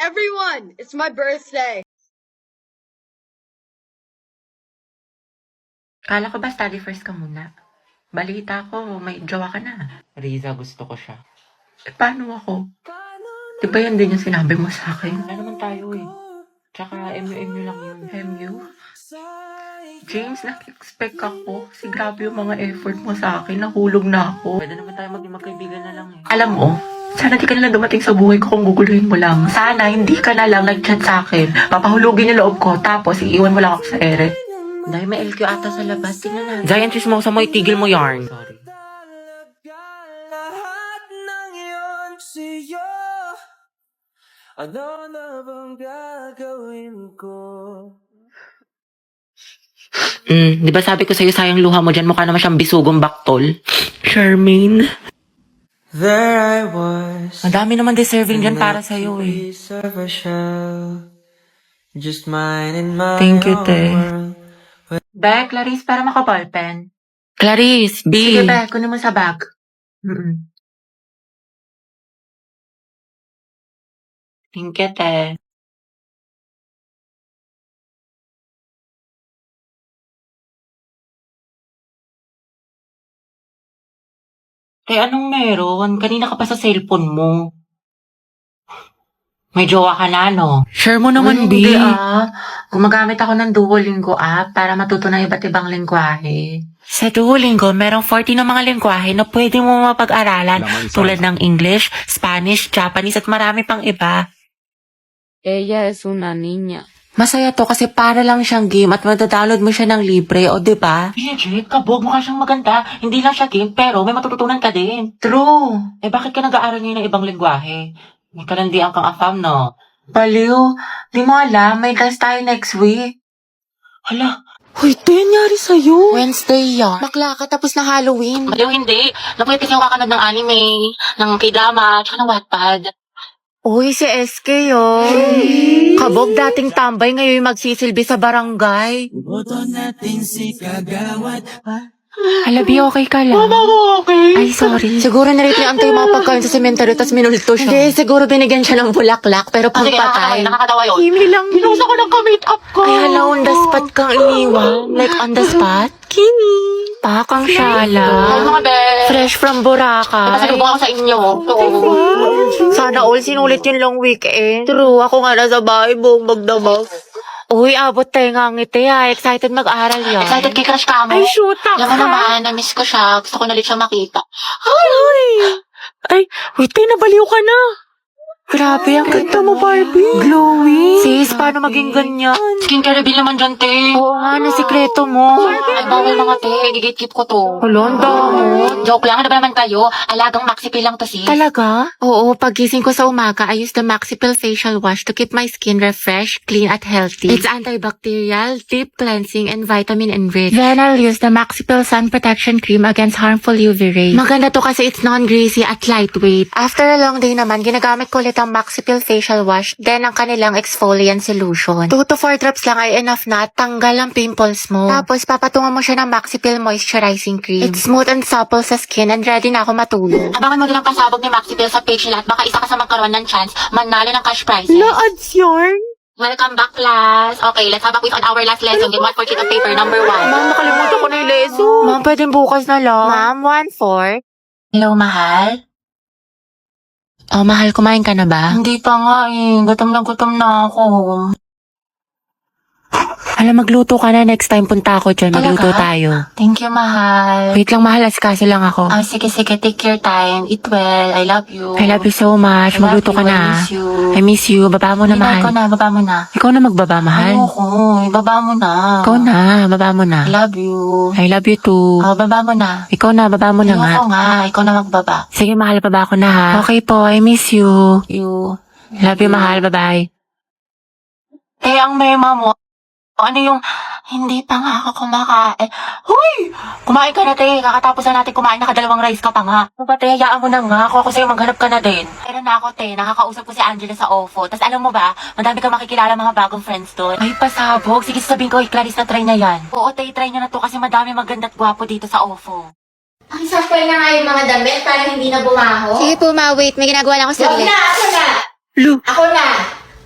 Everyone, it's my birthday. Kala ko ba study first ka muna? Balita ko, may jowa ka na. Riza, gusto ko siya. Paano ako? Di ba yan din yung sinabi mo sa akin? Wala naman tayo eh. Tsaka MU lang yun. MU? James, nag-expect ako. Kasi grabe yung mga effort mo sa akin. Nahulog na ako. Pwede naman tayo maging magkaibigan na lang eh. Alam mo, sana di ka na lang dumating sa buhay ko kung guguluhin mo lang. Sana hindi ka na lang nag-chat sa akin. Papahulugin yung loob ko, tapos iiwan mo lang ako sa ere. Dahil may LQ ata sa labas. Tingnan natin. Giant chismosa mo, itigil mo yarn. Sorry. Ano na bang gagawin ko? Di ba sabi ko sa'yo sayang luha mo dyan, mukha naman siyang bisugong baktol. Charmaine. There I was. Ang dami naman deserving dyan para sa'yo eh. Piece of a shell. Just mine in my Thank you, own te. world. Be, Clarice, para makaballpen. Clarice, B. Sige, Be, kunin mo sa bag. Thank you, te. Anong meron? Kanina ka pa sa cellphone mo. May jowa ka na, no? Share mo naman, B. Hindi Gumagamit ako ng Duolingo app para matuto ng iba't ibang lengguwahe. Sa Duolingo, merong 40 na mga lengguwahe na pwede mo mapag-aralan tulad ng English, Spanish, Japanese at marami pang iba. Ella es una niña. Masaya to kasi para lang siyang game at madadownload mo siya ng libre, o diba? Legit, kabog, mukha siyang maganda. Hindi lang siya game, pero may matututunan ka din. True. Bakit ka nag-aaral ngayon ng ibang lengguwahe? May kalandian kang afam, no? Baliw. Di mo alam, may class tayo next week. Hala, Hoy, ito nangyari sa'yo. Wednesday yan. Bakla ka tapos na Halloween. Maliw hindi. Napuyat kasi ako kakanood ng anime, ng k-drama, tsaka ng Wattpad. Uy, si SK Kabog dating tambay ngayon magsisilbi sa barangay. Boto natin si Kagawad. Halabi, okay ka lang? Okay. Ay, sorry. Siguro na-replyan tayo mga pagkain sa sementeryo tas minulto siya. Hindi, siguro binigyan siya ng bulaklak pero Sige, pagpatay. nakakatawa yun. Kimi lang. Pinusa ko ng ka-make up ko. Ay, hala, on the spot kang iniwan. Like on the spot? Kimi. Pakang Ay, syala. mga be. Fresh from Boracay. Pasalubong ako sa inyo. Sana all sinulit yung long weekend. True, ako nga nasa bahay buong magdamag. Uy, abot tayo nga ngiti ha. Excited mag-aral yan. Excited kay crush ka mo? Ay, shoot up Alam mo ka. naman, na-miss ko siya. Gusto ko na ulit siya makita. Ay, wait, tayo nabaliw ka na. Grabe, ang ganda mo, Barbie. Glowing. Sis, paano maging ganyan? Skincare reveal naman dyan, te. Oo nga, na sikreto mo. Ay, bawal mga te. Gigit-keep ko to. Holanda mo. Joke lang. Ano ba naman kayo? Alagang maxipil lang to, sis. Talaga? Oo, pagising ko sa umaga, I use the Maxipil Facial Wash to keep my skin refreshed, clean, at healthy. It's antibacterial, deep cleansing, and vitamin enriched. Then I'll use the Maxipil Sun Protection Cream against harmful UV rays. Maganda to kasi it's non-greasy at lightweight. After a long day naman, ginagamit ko ulit ang Maxipil Facial Wash, then ang kanilang exfoliant solution. 2 to 4 drops lang ay enough na at tanggal ang pimples mo. Tapos papatungan mo siya ng Maxipil Moisturizing Cream. It's smooth and supple sa skin and ready na ako matulog. Abangan mo din ang pasabog ni Maxipil sa page nila at baka isa ka sa magkaroon ng chance manalo ng cash prizes. Na-ads yarn? Welcome back, class. Okay, let's have a quiz on our last lesson. Get 1 for sheet of paper, number 1. Ma'am, nakalimutan ko na yung lesson. Ma'am, pwedeng bukas na lang. Ma'am, 1-4. Hello, mahal? Oh, mahal, kumain ka na ba? Hindi pa nga eh. Gutom na ako. Alam, magluto ka na. Next time punta ako dyan. Talaga? Magluto tayo. Thank you, mahal. Wait lang, mahal. Asikaso lang ako. Sige. Take your time. Eat well. I love you. I love you so much. I love Magluto you. ka na. I miss you. I miss you. Baba mo na, mahal. Ikaw na. Baba mo na. Ikaw na magbaba, mahal. Ayoko. Baba mo na. Ikaw na. Baba mo na. I love you. I love you too. Baba mo na. Ikaw na. Baba mo na nga. Ayoko nga. Ikaw na magbaba. Sige, mahal. Baba ko na, ha? Okay po. I miss you. You. Love you, mahal. Bye-bye. Ang mema mo. Ano yung, hindi pa nga ako kumakain. Huy! Kumain ka na, te. Kakatapos na natin kumain, nakadalawang rice ka pa nga. Ano ba, te? Hayaan mo na nga. Ako sa'yo, maghanap ka na din. Pero na ako, te. Nakakausap ko si Angela sa OFO. Tapos alam mo ba, madami kang makikilala mga bagong friends doon. Ay, pasabog. Sige, sabihin ko, Clarice, na try na yan. Oo, te, try nyo na to kasi madami maganda at gwapo dito sa OFO. Ang sampay na nga yung mga damit para hindi na bumaho. Sige po, ma. Wait. May ginagawa lang ako sa Wag na, ako na. Lu. Ako na.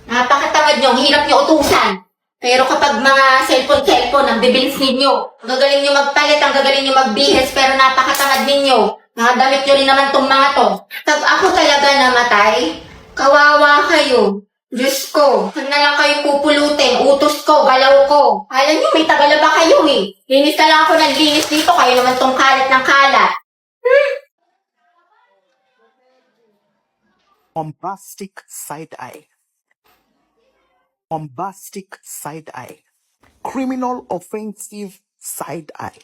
Napakatamad nyo, ang hirap nyo utusan. Pero kapag mga cellphone, ang bibilis ninyo. Ang gagaling nyo magpalit, ang gagaling nyo magbihis, pero napakatamad ninyo. Mga damit nyo rin naman tong mga to. Pag ako talaga namatay, kawawa kayo. Diyos ko, saan na lang kayo pupulutin? Utos ko, galaw ko. Alam nyo, may tagala ba kayo eh? Linis na lang ako ng linis dito, kayo naman tong kalat ng kalat. Bombastic side eye. Bombastic side eye. Criminal offensive side eye.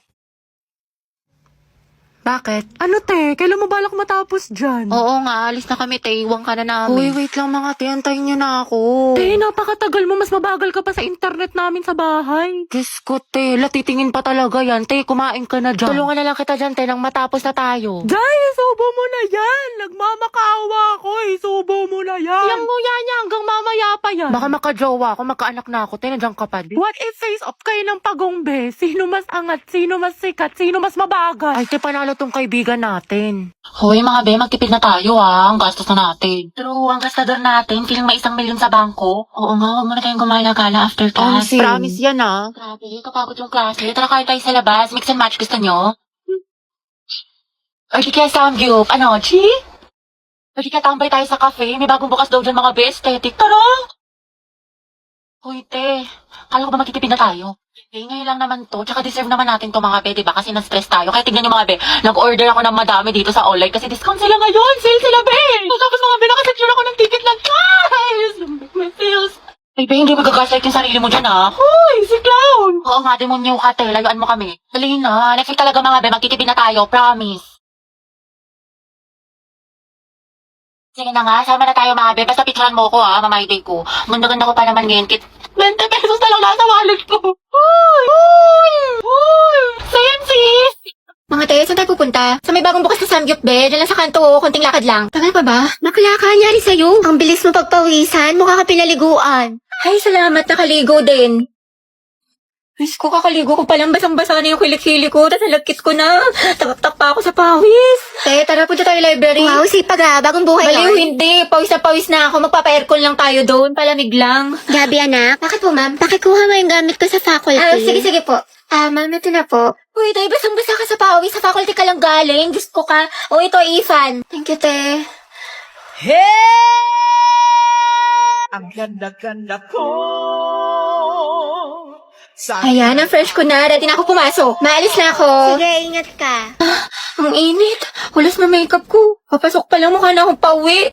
Bakit? Ano te? Kailan mo balak matapos dyan? Oo nga, alis na kami, te. Iwan ka na namin. Uy, wait lang mga te. Antayin niyo na ako. Te, napakatagal mo. Mas mabagal ka pa sa internet namin sa bahay. Diyos ko, te. Latitingin pa talaga yan. Te, kumain ka na dyan. Tulungan na lang kita dyan, te, nang matapos na tayo. Jai, isubo mo na yan. Nagmamakaawa ako. Isubo mo na yan. Yang nguya niya hanggang mamaya pa yan. Baka makajowa ako, magkaanak na ako, te. Nandiyan ka pa din. What if face off kayo ng pagongbe? Sino mas angat? Sino mas sikat? Sino mas mabagal? Ay, te, panalo tong kaibigan natin. Hoy, mga be, magtipid na tayo, Ang gastos na natin. True, ang gastador natin. Feeling may 1 milyon sa bangko. Oo nga, huwag muna tayong gumala-gala after class. Promise yan, Grabe, kapagod yung klase. Tara kayo tayo sa labas. Mix and match, gusto nyo? Ay, di kaya samgyup. Ano, chi? Ay, di kaya tambay tayo sa cafe. May bagong bukas daw dyan, mga be. Aesthetic. Tara! Hoy, te. Kala ko ba magtitipid na tayo? Eh, ngayon lang naman to. Tsaka deserve naman natin to, mga be, diba? Kasi na-stress tayo. Kaya tignan nyo, mga be. Nag-order ako ng madami dito sa online kasi discount sila ngayon. Sale sila, be! Tapos, mga be, nakasecure ako ng ticket lang. Guys! May sales. Ay, be, hindi magagaslight yung sarili mo dyan, Hoy, si Clown! Oo nga, demonyo ka, te. Layuan mo kami. Dali na. Next week talaga, mga be. Magtitipid na tayo. Promise. Sige na nga, sama na tayo, mga be. Basta picturean mo ko, mamay-day ko. Ganda-ganda ko pa naman ngayon. 20 pesos na lang nasa wallet ko. Hoy! Same, sis! Mga te, saan tayo pupunta? Sa may bagong bukas na samgyup, be. Diyan lang sa kanto, konting lakad lang. Tagal pa ba? Bakla ka, nyari sa'yo. Ang bilis mo pagpawisan, mukha ka pinaliguan. Ay, salamat, nakaligo din. Diyos ko, kakaligo ko palang basang-basa na yung kilik-hili ko, tapos nalagkit ko na. Takak-tak pa ako sa pawis. Te, tara, punta tayo library. Wow, sipag bagong buhay Baliw, hindi. Pawis na ako. Magpapa-aircon lang tayo doon. Palamig lang. Gabi, anak. Bakit po, ma'am? Pakikuha mo yung gamit ko sa faculty. Sige po. Ma'am, ito na po. Uy, tay, basang-basa ka sa pawis. Sa faculty ka lang galing. Diyos ko ka. O, ito, Ethan. Thank you, te. Ang ganda-ganda ko. Ayan, ang fresh ko na. Ready na ako pumasok. Maalis na ako. Sige, ingat ka. Ang init. Hulas na makeup ko. Papasok pa lang, mukha na akong pauwi.